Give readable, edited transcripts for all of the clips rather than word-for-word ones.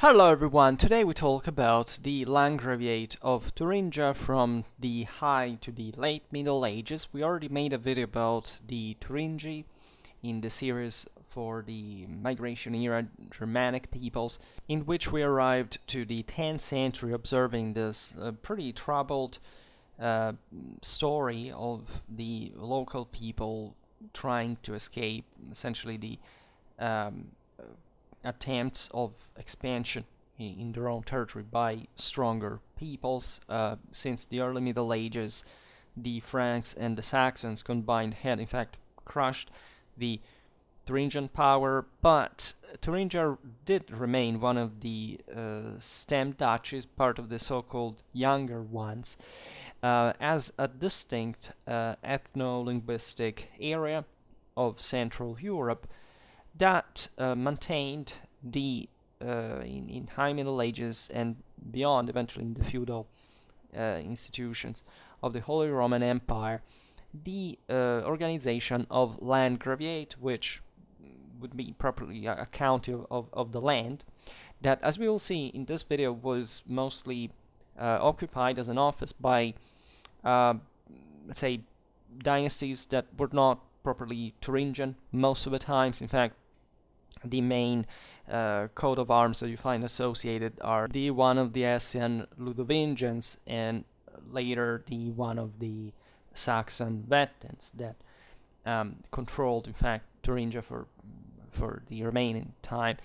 Hello everyone, today we talk about the Landgraviate of Thuringia from the High to the Late Middle Ages. We already made a video about the Thuringi in the series for the Migration Era Germanic peoples, in which we arrived to the 10th century observing this pretty troubled story of the local people trying to escape essentially the attempts of expansion in their own territory by stronger peoples. Since the early Middle Ages, the Franks and the Saxons combined had in fact crushed the Thuringian power, but Thuringia did remain one of the stem duchies, part of the so-called younger ones, as a distinct ethno-linguistic area of Central Europe that maintained the in High Middle Ages and beyond, eventually in the feudal institutions of the Holy Roman Empire, the organization of Landgraviate, which would be properly a county of the land, that, as we will see in this video, was mostly occupied as an office by, let's say, dynasties that were not properly Thuringian most of the times. In fact, the main coat of arms that you find associated are the one of the Hessian Ludovingians and later the one of the Saxon Vettans that controlled, in fact, Thuringia for the remaining time.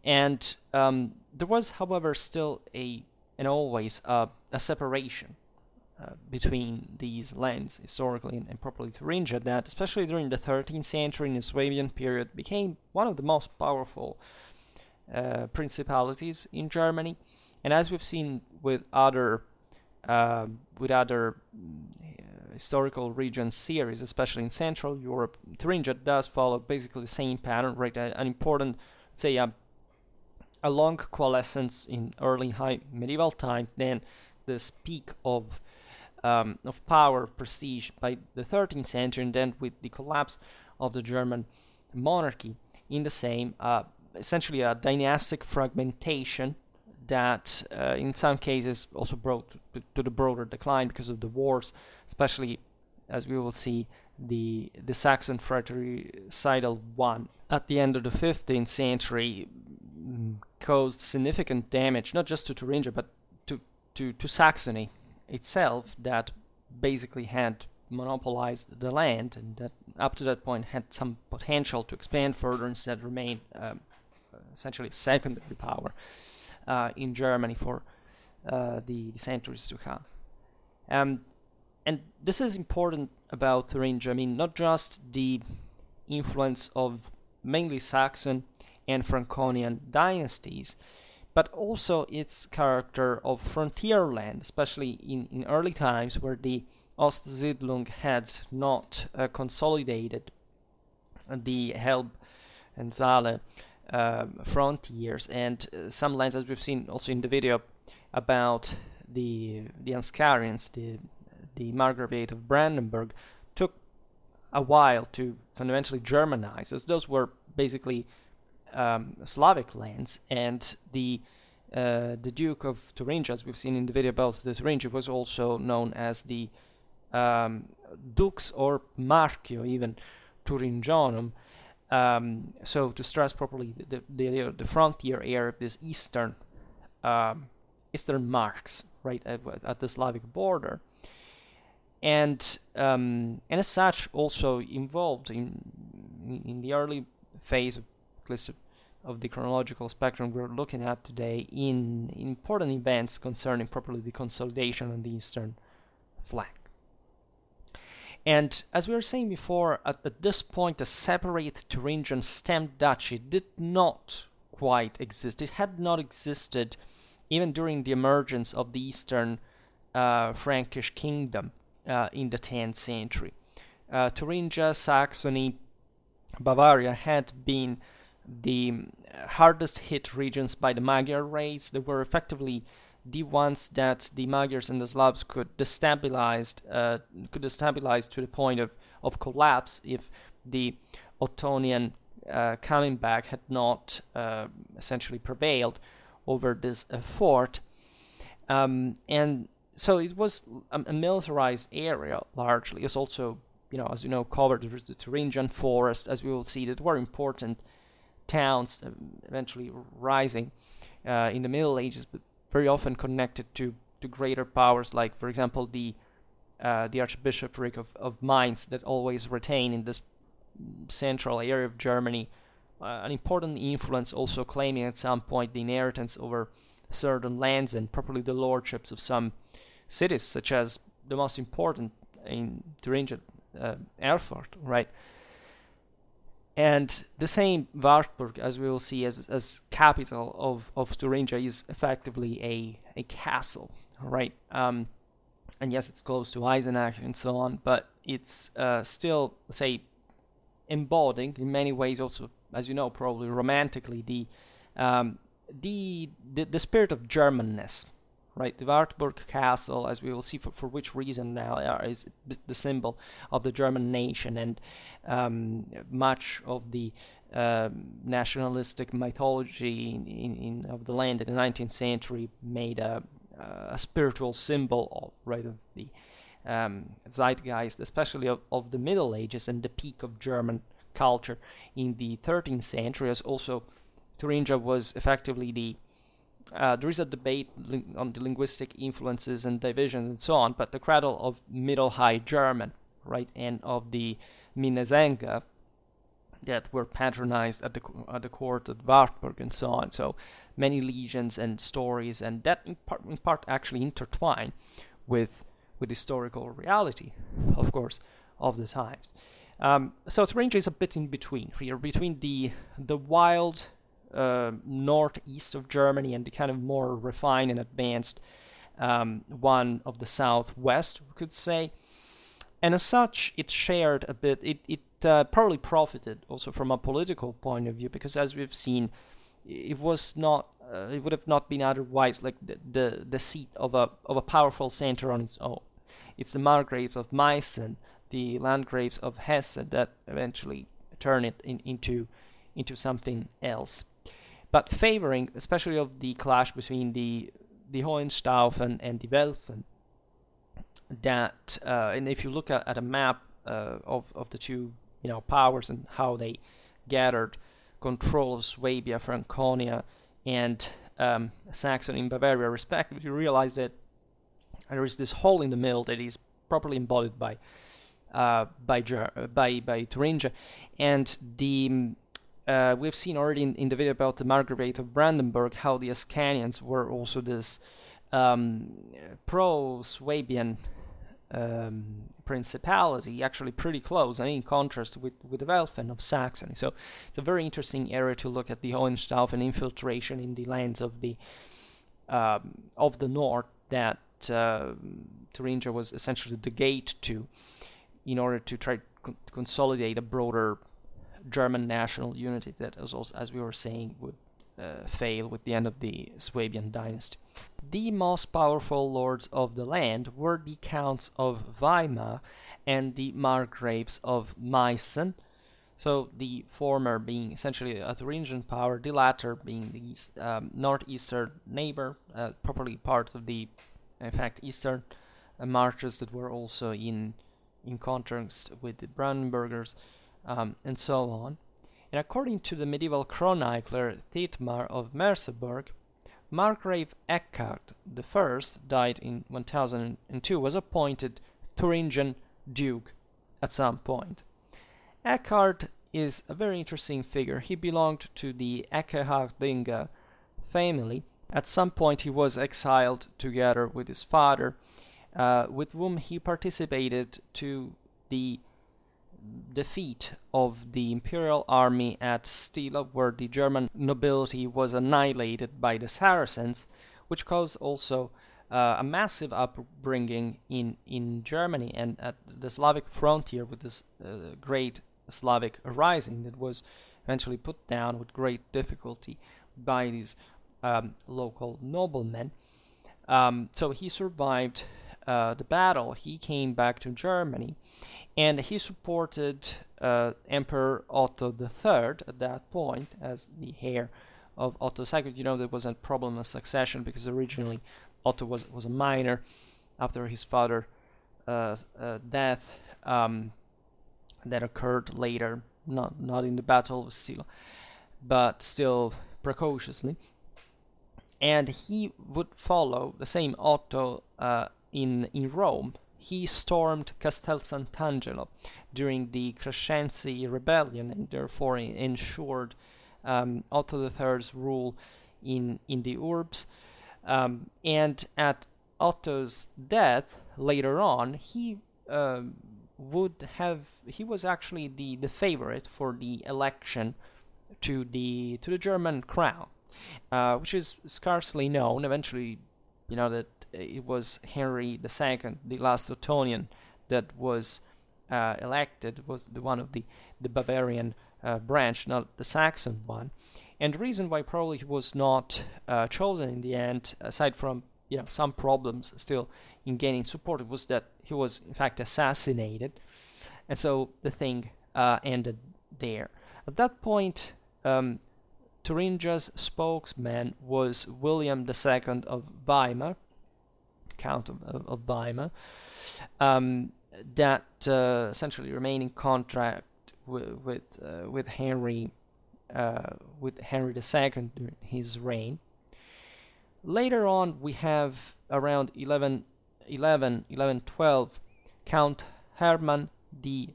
And there was, however, still and always a separation between these lands, historically and properly Thuringia, that especially during the 13th century in the Swabian period became one of the most powerful principalities in Germany. And as we've seen with other historical regions series, especially in Central Europe, Thuringia does follow basically the same pattern, right? An important, say, a long coalescence in early high medieval times, then this peak of power, prestige by the 13th century, and then with the collapse of the German monarchy in the same, essentially a dynastic fragmentation that in some cases also brought to the broader decline because of the wars, especially, as we will see, the Saxon fratricidal one at the end of the 15th century caused significant damage, not just to Thuringia, but to Saxony itself, that basically had monopolized the land and that up to that point had some potential to expand further, instead remained essentially secondary power in Germany for the centuries to come. And this is important about Thuringia. I mean, not just the influence of mainly Saxon and Franconian dynasties, but also its character of frontier land, especially in early times where the Ostsiedlung had not consolidated the Helb and Saale frontiers, and some lands, as we've seen also in the video about the Ansgarians, the Margraviate of Brandenburg, took a while to fundamentally Germanize, as those were basically Slavic lands, and the Duke of Thuringia, as we've seen in the video about the Thuringia, was also known as the Dux or Marchio, even Thuringianum. So to stress properly the frontier area of this eastern marks, right, at the Slavic border, and as such also involved in the early phase of, at least of the chronological spectrum we're looking at today, in important events concerning properly the consolidation on the eastern flank. And as we were saying before, at this point, a separate Thuringian stem duchy did not quite exist. It had not existed even during the emergence of the eastern Frankish kingdom in the 10th century. Thuringia, Saxony, Bavaria had been the hardest hit regions by the Magyar raids. They were effectively the ones that the Magyars and the Slavs could destabilize to the point of collapse if the Ottonian coming back had not essentially prevailed over this fort. And so it was a militarized area largely. It's also, as you know, covered with the Thuringian forest, as we will see, that were important towns eventually rising in the Middle Ages, but very often connected to greater powers, like, for example, the Archbishopric of Mainz, that always retain in this central area of Germany an important influence, also claiming at some point the inheritance over certain lands and probably the lordships of some cities, such as the most important in Thuringia, Erfurt, right? And the same Wartburg, as we will see, as capital of Thuringia, is effectively a castle, right? And yes, it's close to Eisenach and so on, but it's still, let's say, embodying in many ways, also, as you know, probably romantically, the spirit of Germanness, right? The Wartburg Castle, as we will see, for which reason now, is the symbol of the German nation, and much of the nationalistic mythology of the land in the 19th century made a spiritual symbol of the zeitgeist, especially of the Middle Ages and the peak of German culture in the 13th century. As also, Thuringia was effectively there is a debate on the linguistic influences and divisions and so on, but the cradle of Middle High German, right, and of the minnesang that were patronized at the court of Wartburg and so on. So many legends and stories, and that in part actually intertwine with historical reality, of course, of the times. So Thuringia is a bit in between here, between the wild northeast of Germany and the kind of more refined and advanced one of the southwest, we could say. And as such, it shared a bit, it probably profited also from a political point of view, because as we've seen, it was not, it would have not been otherwise like the seat of a powerful center on its own. It's the Margraves of Meissen, the Landgraves of Hesse, that eventually turn it into something else. But favoring, especially of the clash between the Hohenstaufen and the Welfen, that and if you look at a map of the two powers and how they gathered control of Swabia, Franconia, and Saxony and Bavaria respectively, you realize that there is this hole in the middle that is properly embodied by Thuringia, and we've seen already in the video about the Margraviate of Brandenburg how the Ascanians were also this pro-Swabian principality, actually pretty close, and in contrast with the Welfen of Saxony. So it's a very interesting area to look at the Hohenstaufen infiltration in the lands of the north that Thuringia was essentially the gate to, in order to try to consolidate a broader German national unity that, also, as we were saying, would fail with the end of the Swabian dynasty. The most powerful lords of the land were the counts of Weimar and the margraves of Meissen, so the former being essentially a Thuringian power, the latter being the northeastern neighbor, properly part of the, in fact, eastern marches that were also in contrast with the Brandenburgers, and so on. And according to the medieval chronicler Thietmar of Merseburg, Margrave Eckhard I, died in 1002, was appointed Thuringian Duke at some point. Eckhard is a very interesting figure. He belonged to the Eckhardinger family. At some point he was exiled together with his father, with whom he participated to the defeat of the imperial army at Stila, where the German nobility was annihilated by the Saracens, which caused also a massive upbringing in Germany and at the Slavic frontier, with this great Slavic rising that was eventually put down with great difficulty by these local noblemen. So he survived the battle. He came back to Germany, and he supported Emperor Otto III at that point as the heir of Otto II. There was a problem of succession because originally Otto was a minor after his father's death that occurred later, not in the battle still, but still precociously. And he would follow the same Otto in Rome. He stormed Castel Sant'Angelo during the Crescenzi rebellion and therefore ensured Otto III's rule in the Urbs. And at Otto's death later on, he was actually the favorite for the election to the German crown, which is scarcely known. Eventually, that it was Henry II, the last Ottonian, that was elected, was the one of the Bavarian branch, not the Saxon one. And the reason why probably he was not chosen in the end, aside from some problems still in gaining support, was that he was in fact assassinated, and so the thing ended there. At that point, Thuringia's spokesman was William II of Weimar, Count of Weimar, that essentially remained in contact with Henry II during his reign. Later on, we have around 1112, Count Hermann I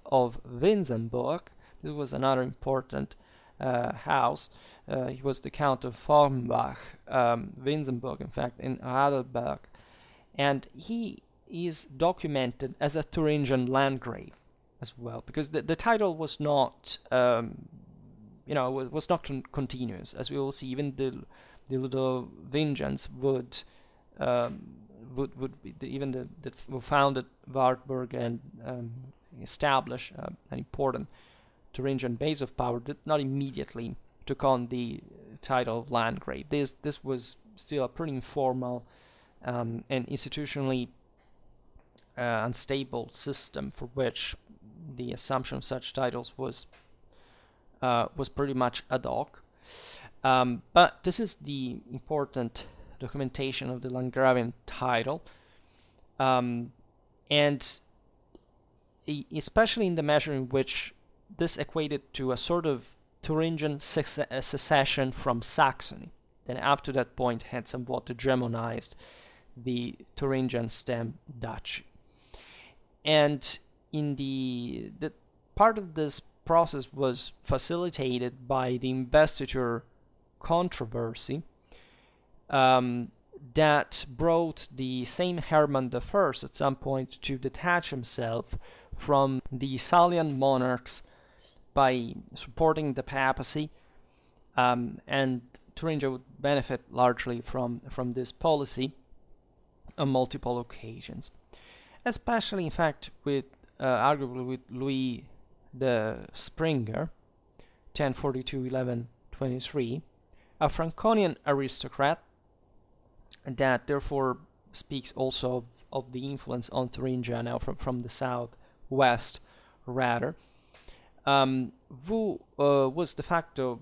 of Winsenburg. This was another important house. He was the Count of Formbach, Winsenburg, in fact, in Adelberg, and he is documented as a Thuringian landgrave as well, because the title was not, was not continuous, as we will see. Even the Ludovingians would even who founded Wartburg and established an important Thuringian base of power, did not immediately took on the title of landgrave. This was still a pretty informal and institutionally unstable system, for which the assumption of such titles was pretty much ad hoc. But this is the important documentation of the Landgravian title, and especially in the measure in which this equated to a sort of Thuringian secession from Saxony, that up to that point had somewhat hegemonized the Thuringian stem duchy. And in the part of this process was facilitated by the investiture controversy that brought the same Hermann I at some point to detach himself from the Salian monarchs by supporting the papacy, and Thuringia would benefit largely from this policy on multiple occasions, especially in fact with arguably with Louis the Springer, 1042-1123, a Franconian aristocrat that therefore speaks also of the influence on Thuringia now from the southwest rather, who was de facto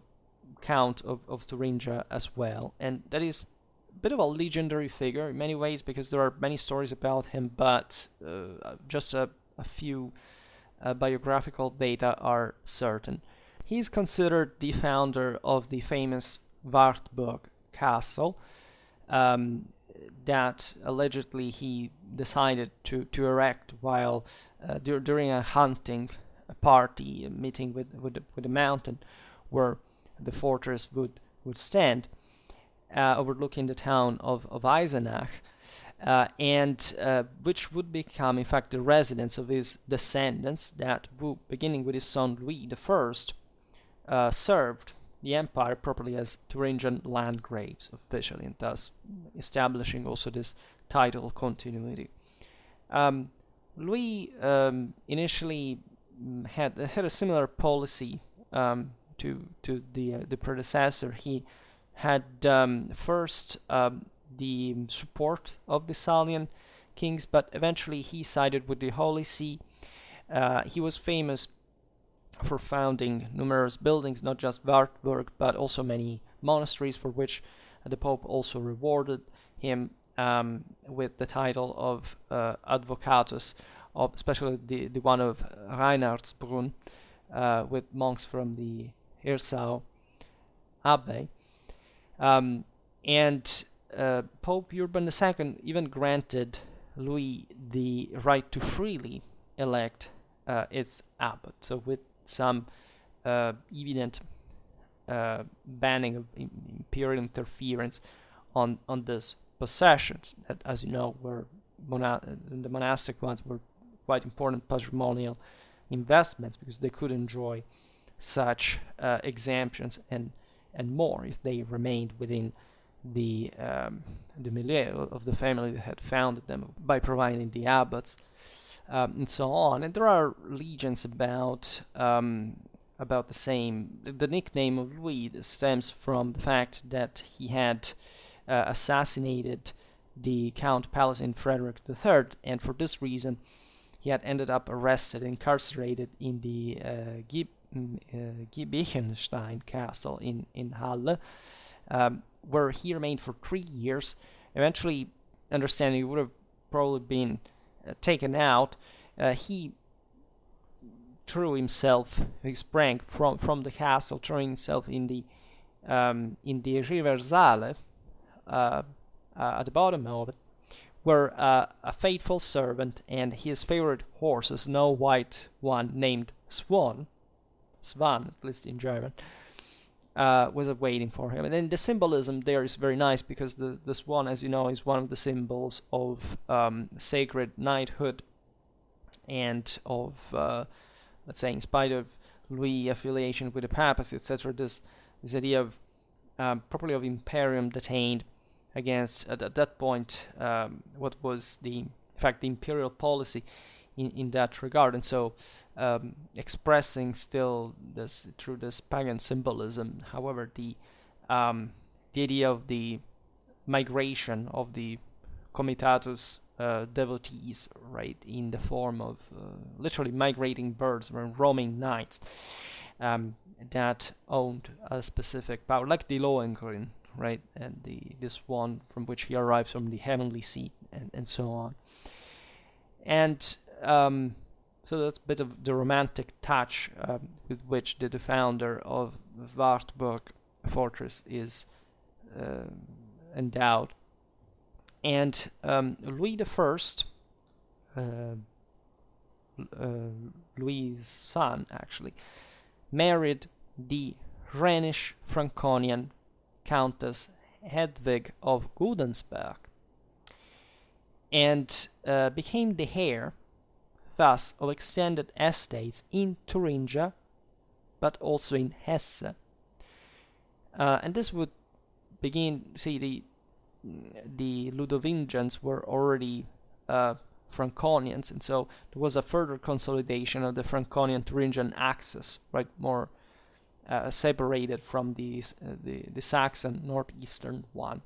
Count of Thuringia as well, and that is a bit of a legendary figure in many ways because there are many stories about him, but just a few biographical data are certain. He is considered the founder of the famous Wartburg castle that allegedly he decided to erect while during a hunting party, a meeting with a mountain where the fortress would stand, overlooking the town of Eisenach, and which would become in fact the residence of his descendants that, beginning with his son Louis I, served the empire properly as Thuringian landgraves officially, and thus establishing also this title continuity. Louis initially had a similar policy to the predecessor. He had first the support of the Salian kings, but eventually he sided with the Holy See. He was famous for founding numerous buildings, not just Wartburg, but also many monasteries, for which the Pope also rewarded him with the title of Advocatus, of especially the one of Reinhardsbrunn, with monks from the Hirsau Abbey. And Pope Urban II even granted Louis the right to freely elect its abbot, so with some evident banning of imperial interference on this possessions that, as you know, were the monastic ones were quite important patrimonial investments, because they could enjoy such exemptions and more if they remained within the milieu of the family that had founded them by providing the abbots and so on. And there are legends about the same. The nickname of Louis stems from the fact that he had assassinated the Count Palatine Frederick III, and for this reason he had ended up arrested, incarcerated in the Giebichenstein castle in Halle, where he remained for 3 years. Eventually, understanding he would have probably been taken out, he threw himself, he sprang from the castle, throwing himself in the River Saale, at the bottom of it, where a faithful servant and his favorite horse, a snow white one named Swan, at least in German, was awaiting for him. And then the symbolism there is very nice, because the swan, as you know, is one of the symbols of sacred knighthood and of, let's say, in spite of Louis' affiliation with the papacy, etc., this idea of properly of imperium detained against, at that point, what was in fact the imperial policy in that regard. And so expressing still this through this pagan symbolism, however, the idea of the migration of the comitatus devotees, right, in the form of literally migrating birds or roaming knights that owned a specific power, like the Lohengrin, right, and this one from which he arrives from the heavenly seat, and so on. And so that's a bit of the romantic touch with which the founder of Wartburg fortress is endowed. And Louis I, Louis' son, actually, married the Rhenish-Franconian Countess Hedwig of Gudensberg, and became the heir, thus, of extended estates in Thuringia, but also in Hesse. And this would begin, see, the Ludovingians were already Franconians, and so there was a further consolidation of the Franconian-Thuringian axis, right, more separated from the Saxon northeastern one.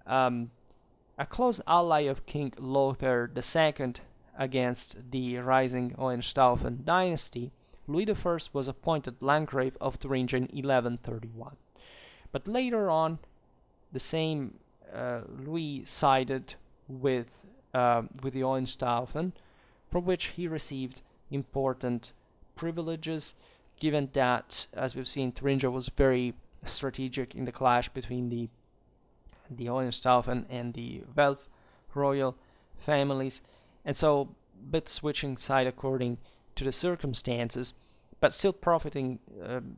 A close ally of King Lothar II against the rising Hohenstaufen dynasty, Louis I was appointed Landgrave of Thuringia in 1131. But later on, the same Louis sided with the Hohenstaufen, from which he received important privileges, given that, as we've seen, Thuringia was very strategic in the clash between the Hohenstaufen and the Welf royal families, and so bit switching side according to the circumstances, but still profiting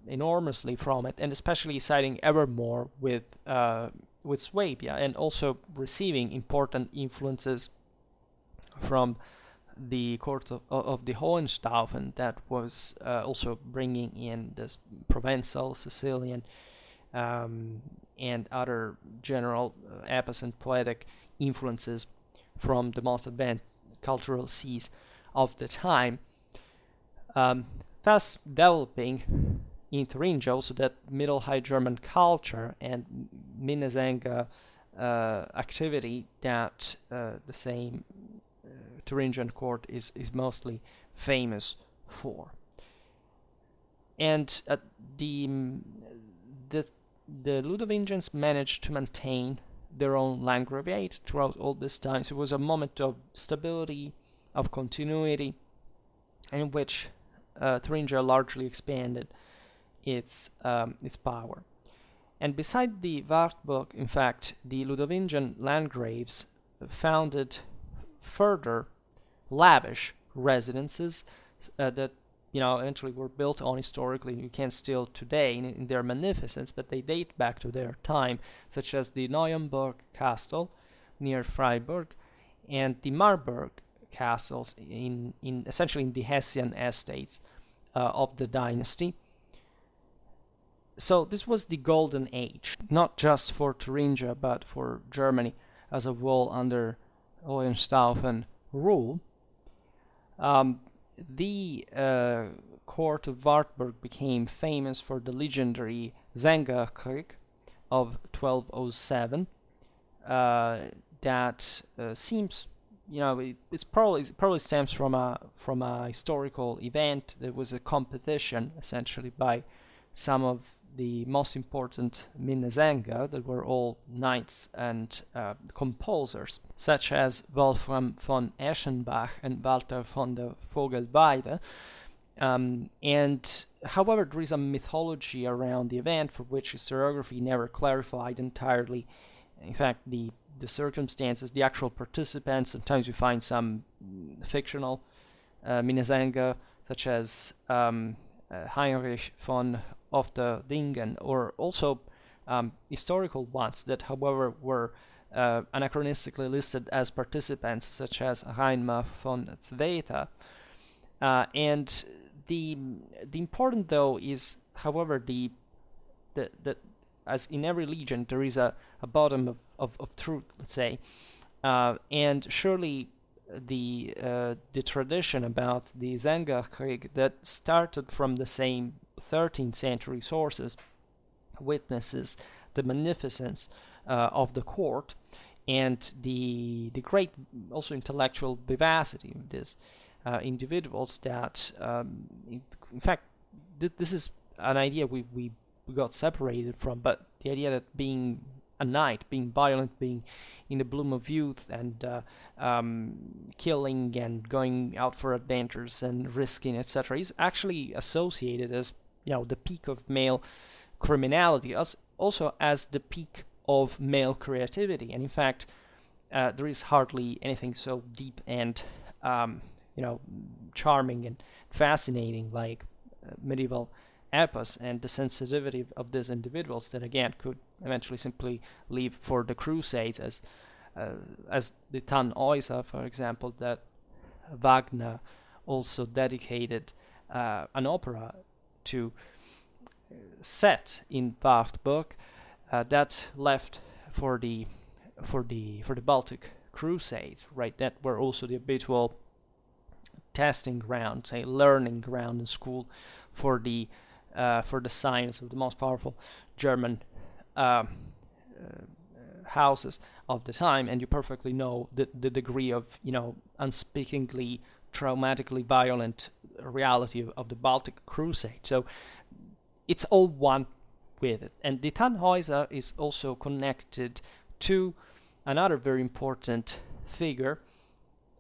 enormously from it, and especially siding ever more with Swabia, and also receiving important influences from the court of the Hohenstaufen, that was also bringing in this Provençal, Sicilian, and other general epic and poetic influences from the most advanced cultural seas of the time, thus developing in Thuringia also that Middle High German culture and minnesang activity that the same Thuringian court is mostly famous for. And the Ludovingians managed to maintain their own Landgraviate throughout all this time. So it was a moment of stability, of continuity, in which Thuringia largely expanded its power. And beside the Wartburg, in fact, the Ludovingian landgraves founded further lavish residences that eventually were built on historically. You can still today in their magnificence, but they date back to their time, such as the Neuenburg Castle near Freiburg and the Marburg castles in essentially in the Hessian estates of the dynasty. So this was the golden age, not just for Thuringia, but for Germany as a whole under Hohenstaufen rule. The court of Wartburg became famous for the legendary Sängerkrieg of 1207. That seems, it probably stems from a historical event. There was a competition essentially by some of the most important minnesang that were all knights and composers, such as Wolfram von Eschenbach and Walter von der Vogelweide. And however, there is a mythology around the event for which historiography never clarified entirely. In fact, the circumstances, the actual participants, sometimes you find some fictional minnesänger, such as Heinrich von Ofterdingen, or also historical ones that, however, were anachronistically listed as participants, such as Reinmar von Zweita. And the important, though, is, however, the as in every legend, there is a bottom of truth, let's say, and surely the tradition about the Sängerkrieg that started from the same 13th century sources witnesses the magnificence of the court and the great also intellectual vivacity of these individuals that in fact this is an idea we got separated from, but the idea that being a knight, being violent, being in the bloom of youth, and killing and going out for adventures and risking, etc., is actually associated as the peak of male criminality, as also as the peak of male creativity. And in fact, there is hardly anything so deep and charming and fascinating like medieval epos and the sensitivity of these individuals that again could eventually simply leave for the Crusades, as the Tannhäuser, for example, that Wagner also dedicated an opera to set in Wartburg that left for the Baltic Crusades, right? That were also the habitual testing ground, say learning ground in school for the science of the most powerful German houses of the time. And you perfectly know the degree of unspeakingly traumatically violent reality of the Baltic Crusade. So it's all one with it. And the Tannhäuser is also connected to another very important figure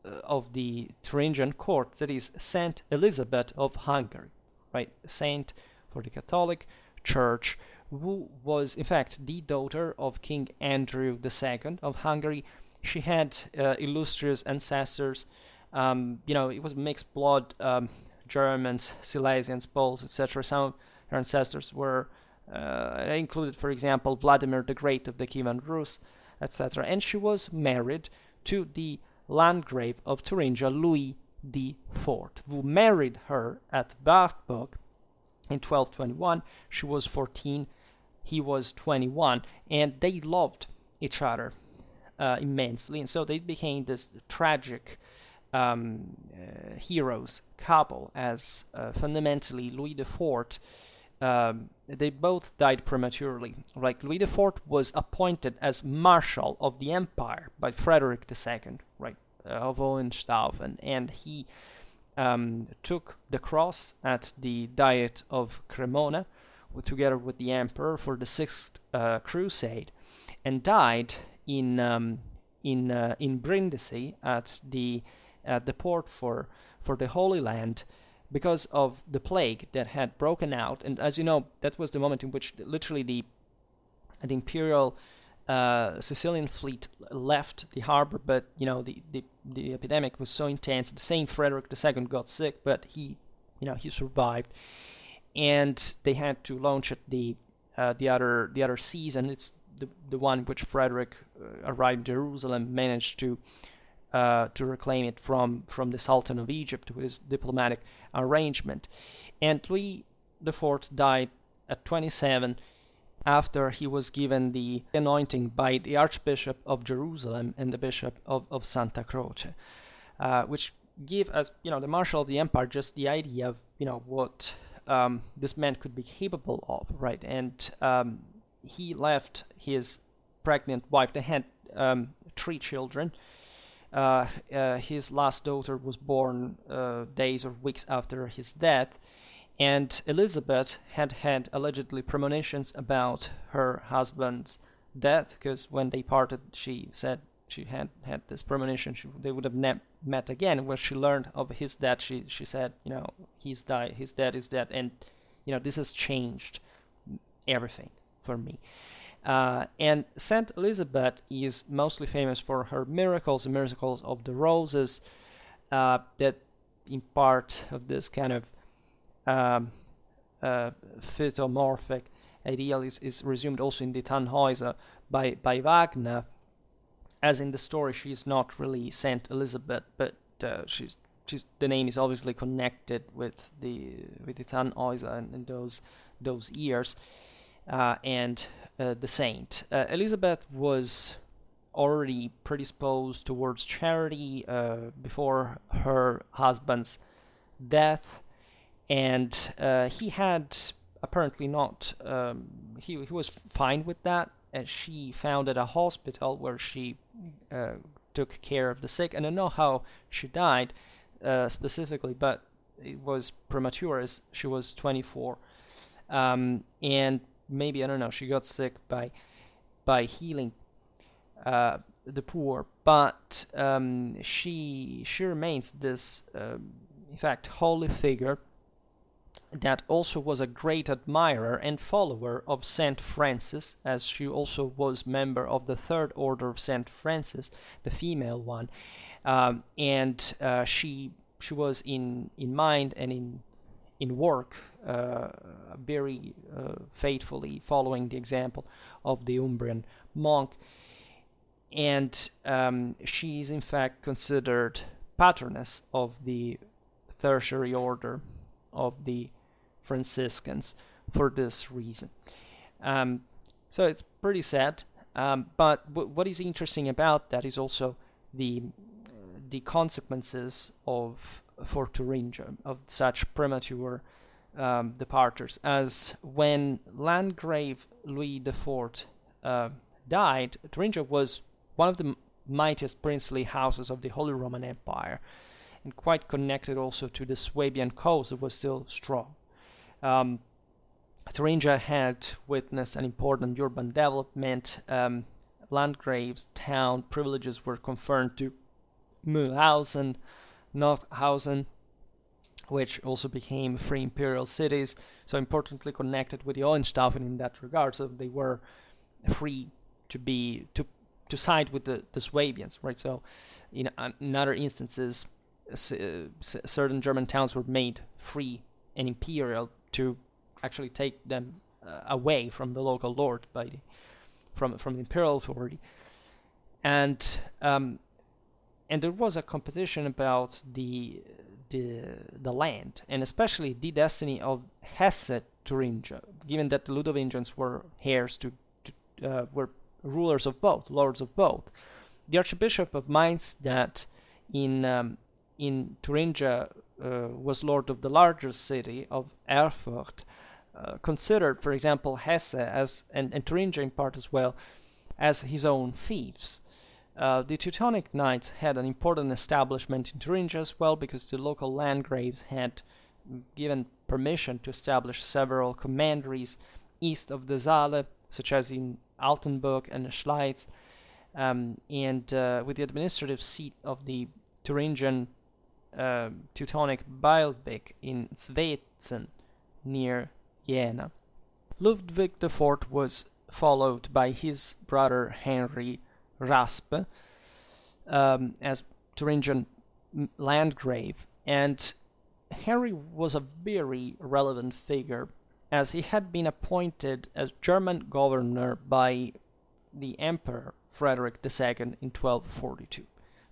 of the Thuringian court, that is Saint Elizabeth of Hungary, right? Saint for the Catholic Church, who was in fact the daughter of King Andrew II of Hungary. She had illustrious ancestors. It was mixed blood, Germans, Silesians, Poles, etc. Some of her ancestors were included, for example, Vladimir the Great of the Kievan Rus, etc. And she was married to the Landgrave of Thuringia, Louis IV, who married her at Wartburg in 1221. She was 14, he was 21, and they loved each other immensely, and so they became this tragic heroes couple, as fundamentally Louis IV, they both died prematurely. Like Louis IV was appointed as Marshal of the Empire by Frederick II, right, of Hohenstaufen, and he took the cross at the Diet of Cremona, together with the emperor, for the Sixth Crusade, and died in Brindisi at the port for the Holy Land, because of the plague that had broken out. And as you know, that was the moment in which literally the imperial Sicilian fleet left the harbor, but the epidemic was so intense. The same Frederick II got sick, but he survived, and they had to launch at the other season. It's the one which Frederick arrived in Jerusalem, managed to reclaim it from the Sultan of Egypt with his diplomatic arrangement. And Louis IV died at 27 after he was given the anointing by the Archbishop of Jerusalem and the Bishop of Santa Croce, which give us, the Marshal of the Empire, just the idea of, what this man could be capable of, right? And he left his pregnant wife. They had 3 children. His last daughter was born days or weeks after his death, and Elizabeth had allegedly premonitions about her husband's death, because when they parted, she said she had this premonition they would have met again. When she learned of his death, she said, he's died, his dad is dead, and this has changed everything for me. And Saint Elizabeth is mostly famous for her miracles, the miracles of the roses, that in part of this kind of phytomorphic ideal is resumed also in the Tannhäuser by Wagner. As in the story, she's not really Saint Elizabeth, but she's the name is obviously connected with the Tannhäuser and those years, and the saint. Elizabeth was already predisposed towards charity before her husband's death, and he had apparently not. He was fine with that, and she founded a hospital where she took care of the sick. And I don't know how she died specifically, but it was premature, as she was 24, and maybe, I don't know, she got sick by healing the poor, but she remains this, in fact, holy figure that also was a great admirer and follower of Saint Francis, as she also was member of the Third Order of Saint Francis, the female one, and she was in mind and in work very faithfully following the example of the Umbrian monk, and she is in fact considered patroness of the tertiary order of the Franciscans for this reason. So it's pretty sad, but what is interesting about that is also the consequences for Thuringia of such premature departures, as when Landgrave Louis IV died, Thuringia was one of the mightiest princely houses of the Holy Roman Empire, and quite connected also to the Swabian coast that was still strong. Thuringia had witnessed an important urban development. Landgrave's town privileges were conferred to Mühlhausen, Nordhausen, which also became free imperial cities, so importantly connected with the Hohenstaufen in that regard, so they were free to side with the Swabians, right? So in other instances, certain German towns were made free and imperial to actually take them away from the local lord from the imperial authority, and there was a competition about the land, and especially the destiny of Hesse-Thuringia, given that the Ludovingians were heirs were rulers of both, lords of both. The Archbishop of Mainz, that in Thuringia was lord of the largest city of Erfurt, considered, for example, Hesse and Thuringia in part as well, as his own fiefs. The Teutonic Knights had an important establishment in Thuringia as well, because the local landgraves had given permission to establish several commanderies east of the Saale, such as in Altenburg and Schleiz, and with the administrative seat of the Thuringian Teutonic Baalbek in Zwetzen, near Jena. Ludwig IV was followed by his brother Henry Raspe as Thuringian Landgrave, and Henry was a very relevant figure, as he had been appointed as German governor by the Emperor Frederick II in 1242.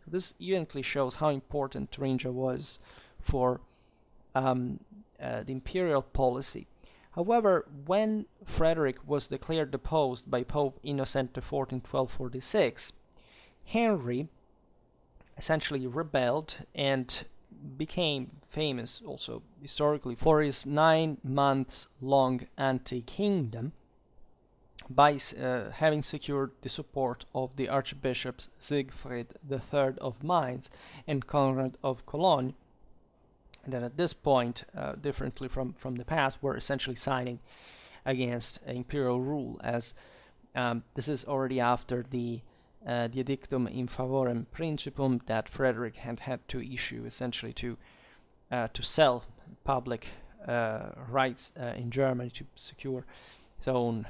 This evidently shows how important Thuringia was for the imperial policy. However, when Frederick was declared deposed by Pope Innocent IV in 1246, Henry essentially rebelled and became famous also historically for his 9 months long anti-kingdom by having secured the support of the archbishops Siegfried III of Mainz and Conrad of Cologne, that at this point, differently from the past, were essentially signing against imperial rule, as this is already after the edictum in favorem principum that Frederick had to issue, essentially to sell public rights in Germany to secure his own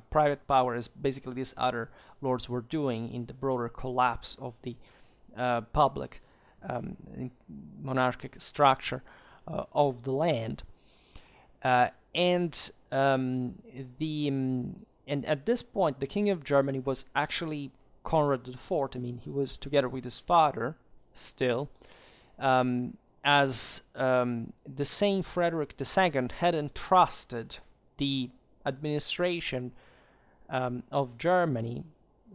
private power, as basically these other lords were doing in the broader collapse of the public monarchic structure of the land, and at this point the King of Germany was actually Conrad IV. I mean, he was together with his father still, as the same Frederick II had entrusted the administration of Germany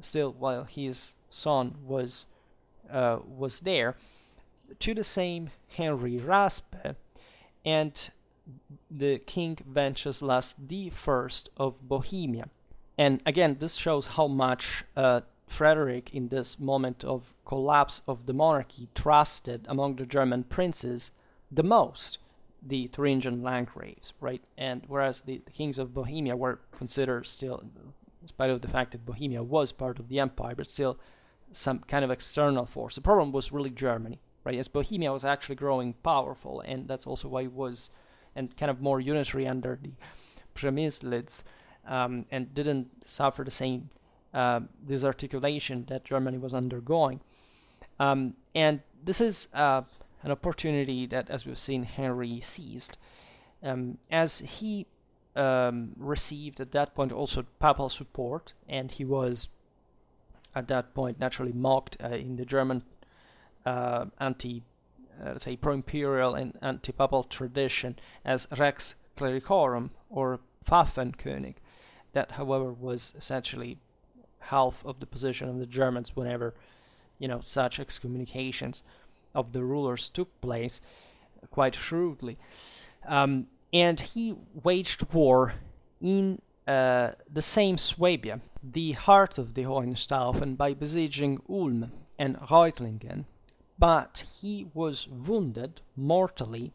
still while his son was there, to the same Henry Raspe and the King Wenceslas I of Bohemia. And again, this shows how much Frederick, in this moment of collapse of the monarchy, trusted among the German princes the most the Thuringian Landgraves, right? And whereas the kings of Bohemia were considered still, in spite of the fact that Bohemia was part of the empire, but still some kind of external force. The problem was really Germany, right? As Bohemia was actually growing powerful, and that's also why it was and kind of more unitary under the Przemyslids, and didn't suffer the same disarticulation that Germany was undergoing. And this is an opportunity that, as we've seen, Henry seized, as he received at that point also papal support, and he was at that point naturally mocked in the German let's say pro-imperial and anti-papal tradition as Rex Clericorum, or Pfaffenkönig. That, however, was essentially half of the position of the Germans whenever, such excommunications of the rulers took place, quite shrewdly. And he waged war in the same Swabia, the heart of the Hohenstaufen, by besieging Ulm and Reutlingen, but he was wounded mortally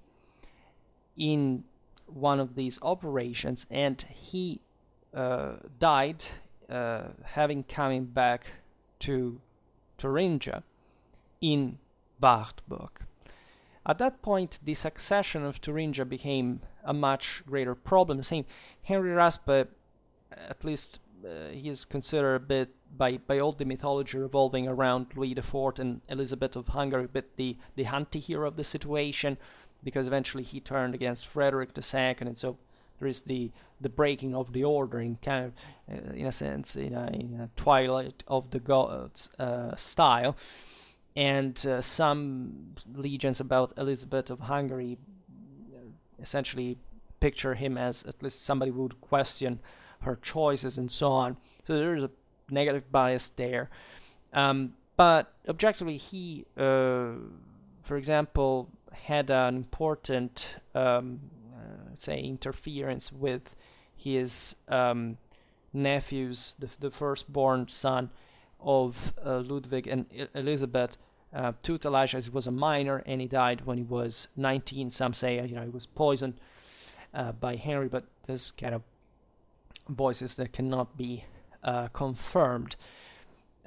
in one of these operations, and he died having coming back to Thuringia in Wartburg. At that point, the succession of Thuringia became a much greater problem. Same Henry Raspe, at least he is considered a bit by all the mythology revolving around Louis IV and Elizabeth of Hungary, a bit the anti-hero of the situation, because eventually he turned against Frederick II, and so there is the breaking of the order in kind of, in a sense, in a Twilight of the Gods style. And some legends about Elizabeth of Hungary essentially picture him as at least somebody who would question her choices and so on. So there is a negative bias there. But objectively, he, for example, had an important, say, interference with his nephew's, the firstborn son of Ludwig and Elizabeth tutelage, as he was a minor, and he died when he was 19. Some say he was poisoned by Henry, but there's kind of voices that cannot be confirmed.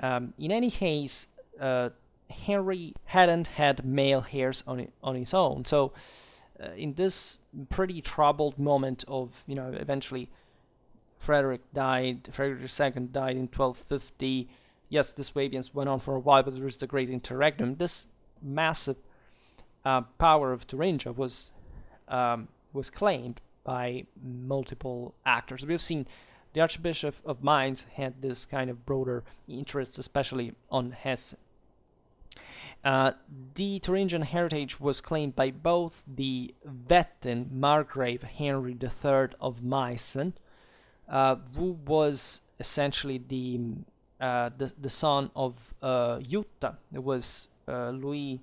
In any case, Henry hadn't had male heirs on his own, so in this pretty troubled moment of, eventually Frederick II died in 1250. Yes, the Swabians went on for a while, but there was the Great Interregnum. This massive power of Thuringia was claimed by multiple actors. We've seen the Archbishop of Mainz had this kind of broader interest, especially on Hesse. The Thuringian heritage was claimed by both the Wettin Margrave Henry III of Meissen, who was essentially the son of Jutta. It was Louis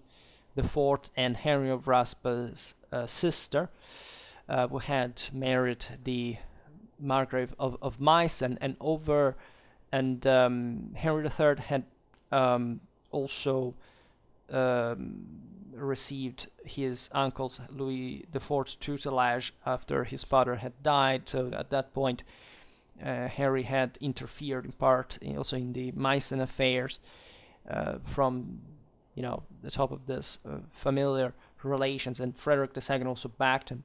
IV and Henry of Raspa's sister, who had married the Margrave of Meissen, and Henry III had also received his uncle's Louis IV's tutelage after his father had died. So at that point, Henry had interfered in part also in the Meissen affairs from the top of this familiar relations, and Frederick II also backed him.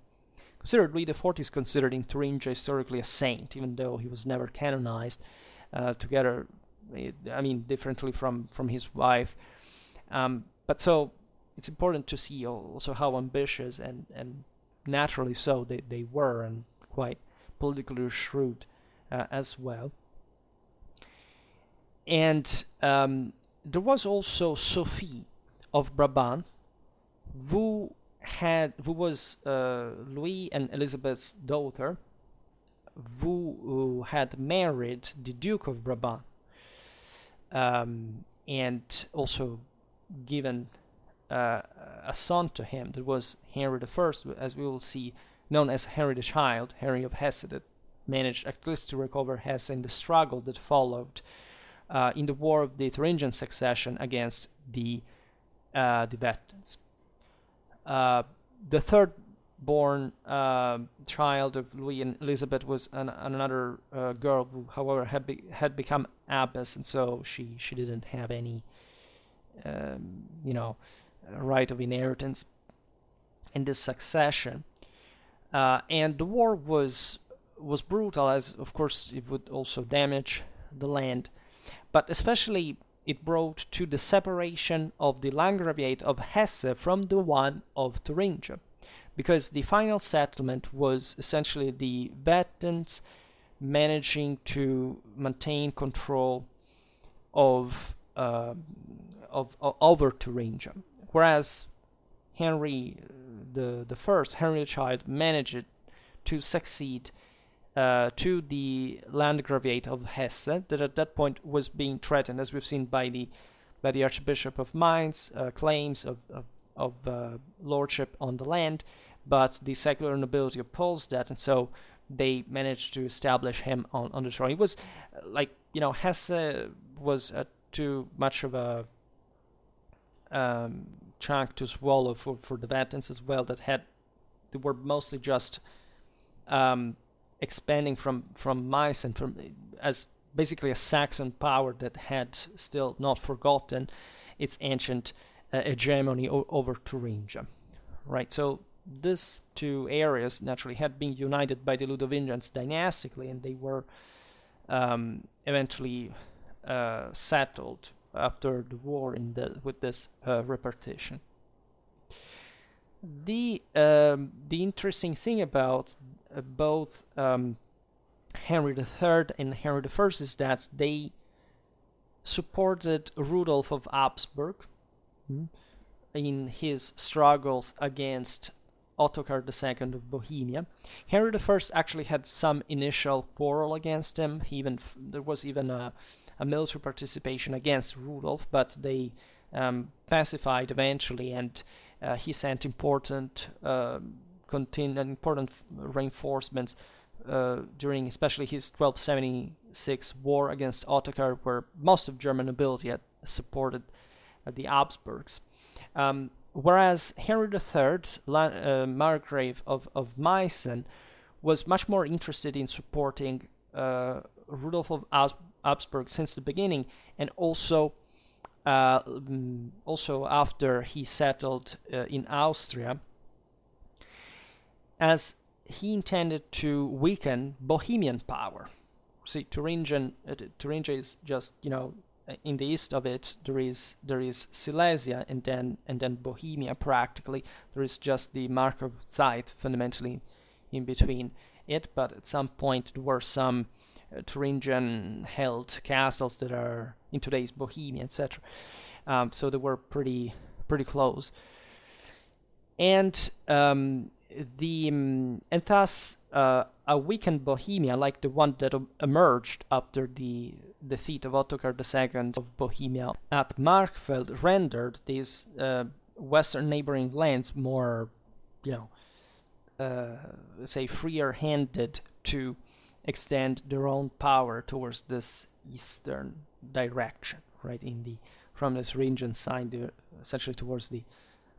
Louis IV is considered in Thuringia historically a saint, even though he was never canonized, differently from his wife. But so it's important to see also how ambitious and naturally so they were, and quite politically shrewd as well. And there was also Sophie of Brabant, who was Louis and Elizabeth's daughter, who had married the Duke of Brabant, and also given a son to him. That was Henry I, as we will see, known as Henry the Child, Henry of Hesse, that managed at least to recover Hesse in the struggle that followed in the War of the Thuringian Succession against the Wettins. The third born child of Louis and Elizabeth was another girl who, however, had become abbess, and so she didn't have any right of inheritance in this succession. And the war was brutal, as of course it would also damage the land, but especially it brought to the separation of the Landgraviate of Hesse from the one of Thuringia, because the final settlement was essentially the Wettins managing to maintain control of over Thuringia, whereas Henry Henry the Child, managed to succeed to the Landgraviate of Hesse, that at that point was being threatened, as we've seen by the Archbishop of Mainz, claims of lordship on the land, but the secular nobility opposed that, and so they managed to establish him on the throne. It was Hesse was too much of a chunk to swallow for the Wettins as well, they were mostly just expanding from Meissen, as basically a Saxon power that had still not forgotten its ancient hegemony over Thuringia, right? So these two areas naturally had been united by the Ludovingians dynastically, and they were eventually settled after the war with this repartition. The interesting thing about both Henry III and Henry I is that they supported Rudolf of Habsburg in his struggles against Ottokar II of Bohemia. Henry I actually had some initial quarrel against him. There was even a military participation against Rudolf, but they pacified eventually, and he sent important reinforcements during especially his 1276 war against Ottokar, where most of German nobility had supported the Habsburgs. Whereas Henry III, Margrave of Meissen, was much more interested in supporting Rudolf of Habsburg since the beginning, and also after he settled in Austria, as he intended to weaken Bohemian power. See, Thuringia is just, in the east of it there is Silesia, and then Bohemia practically. There is just the Markov Zeit fundamentally in between it, but at some point there were some Thuringian held castles that are in today's Bohemia, etc. So they were pretty close, and thus a weakened Bohemia, like the one that emerged after the defeat of Ottokar II of Bohemia at Markfeld, rendered these western neighboring lands more, say, freer-handed to extend their own power towards this eastern direction, right, from this Thuringian side, essentially towards the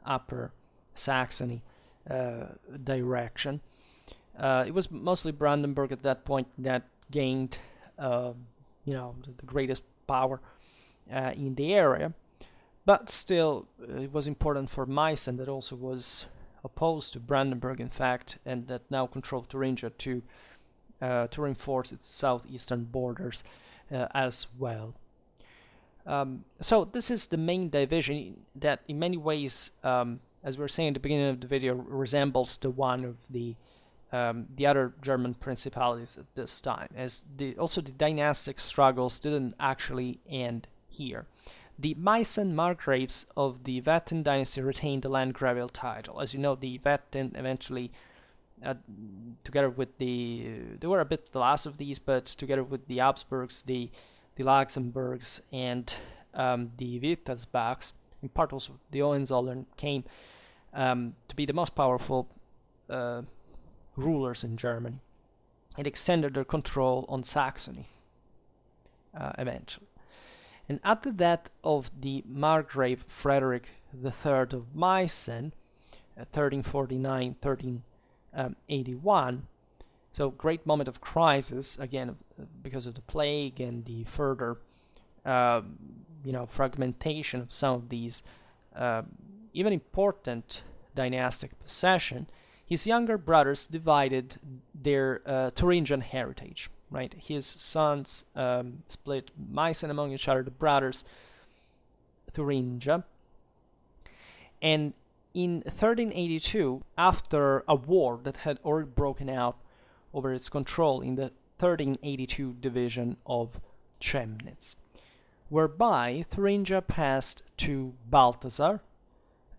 Upper Saxony direction. It was mostly Brandenburg at that point that gained, the greatest power in the area, but still it was important for Meissen, that also was opposed to Brandenburg, in fact, and that now controlled Thuringia, to reinforce its southeastern borders as well. So this is the main division that in many ways, as we were saying at the beginning of the video, resembles the one of the other German principalities at this time, as also the dynastic struggles didn't actually end here. The Meissen Margraves of the Wettin dynasty retained the Landgravial title. As you know, the Wettin eventually, together with they were a bit the last of these, but together with the Habsburgs, the Luxemburgs, and the Wittelsbachs, in part also the Hohenzollern, came to be the most powerful rulers in Germany. It extended their control on Saxony eventually. And at the death of the Margrave Frederick III of Meissen, 1349-1381, so great moment of crisis, again, because of the plague and the further, fragmentation of some of these even important dynastic possession. His younger brothers divided their Thuringian heritage, right? His sons split Meissen among each other, the brothers Thuringia. And in 1382, after a war that had already broken out over its control in the 1382 division of Chemnitz, whereby Thuringia passed to Balthasar,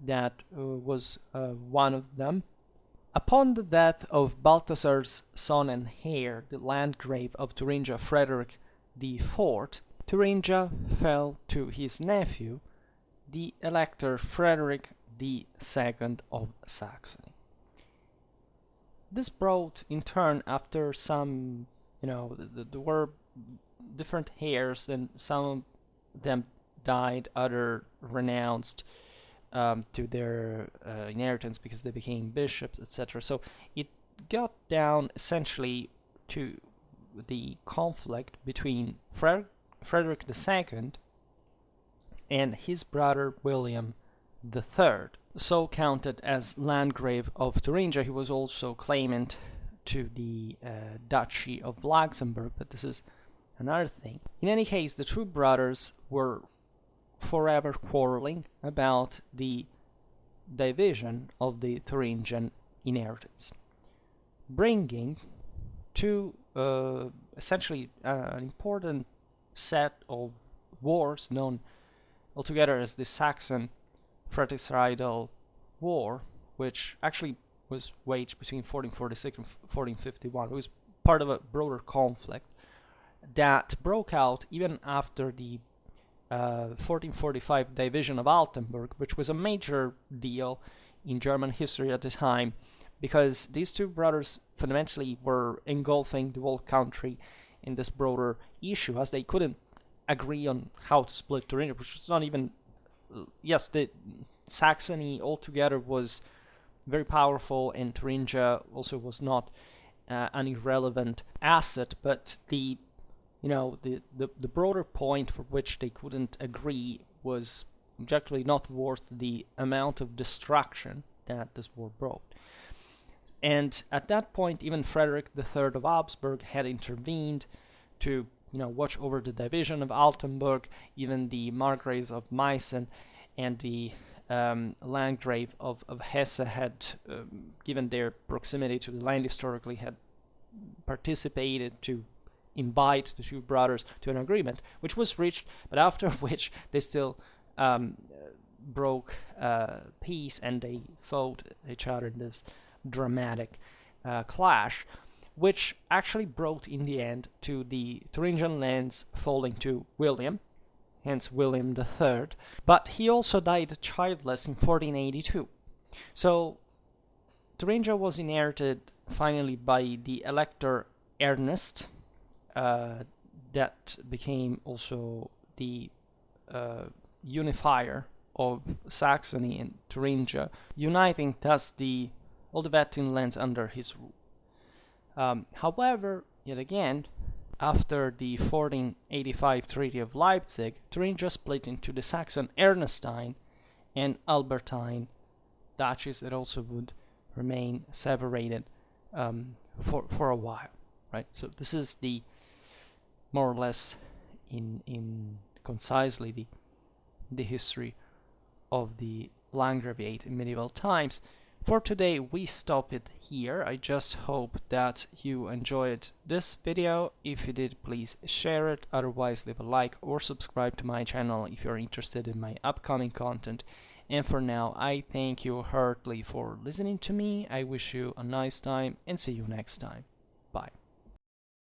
that was one of them. Upon the death of Balthasar's son and heir, the Landgrave of Thuringia, Frederick IV, Thuringia fell to his nephew, the Elector Frederick II of Saxony. This brought, in turn, after some, there were different heirs, and some of them died, other renounced to their inheritance because they became bishops, etc. So it got down essentially to the conflict between Frederick II and his brother William III. So counted as Landgrave of Thuringia, he was also claimant to the Duchy of Luxembourg, but this is another thing. In any case, the two brothers were forever quarreling about the division of the Thuringian inheritance, bringing to essentially an important set of wars known altogether as the Saxon Fratricidal War, which actually was waged between 1446 and 1451. It was part of a broader conflict that broke out even after the 1445 division of Altenburg, which was a major deal in German history at the time, because these two brothers fundamentally were engulfing the whole country in this broader issue, as they couldn't agree on how to split Thuringia, which was not even... Yes, the Saxony altogether was very powerful, and Thuringia also was not an irrelevant asset, but the broader point for which they couldn't agree was objectively not worth the amount of destruction that this war brought. And at that point, even Frederick III of Habsburg had intervened to watch over the division of Altenburg. Even the Margraves of Meissen and the Landgrave of Hesse had, given their proximity to the land historically, had participated to invite the two brothers to an agreement, which was reached, but after which they still broke peace, and they fought each other in this dramatic clash, which actually brought in the end to the Thuringian lands falling to William, hence William III, but he also died childless in 1482. So Thuringia was inherited finally by the Elector Ernest, that became also the unifier of Saxony and Thuringia, uniting thus all the Wettin lands under his rule. However, yet again, after the 1485 Treaty of Leipzig, Thuringia split into the Saxon Ernestine and Albertine duchies that also would remain separated for a while, right? So this is the more or less in concisely the history of the Landgraviate in medieval times. For today we stop it here. I just hope that you enjoyed this video. If you did, please share it. Otherwise, leave a like or subscribe to my channel if you're interested in my upcoming content. And for now, I thank you heartily for listening to me. I wish you a nice time and see you next time.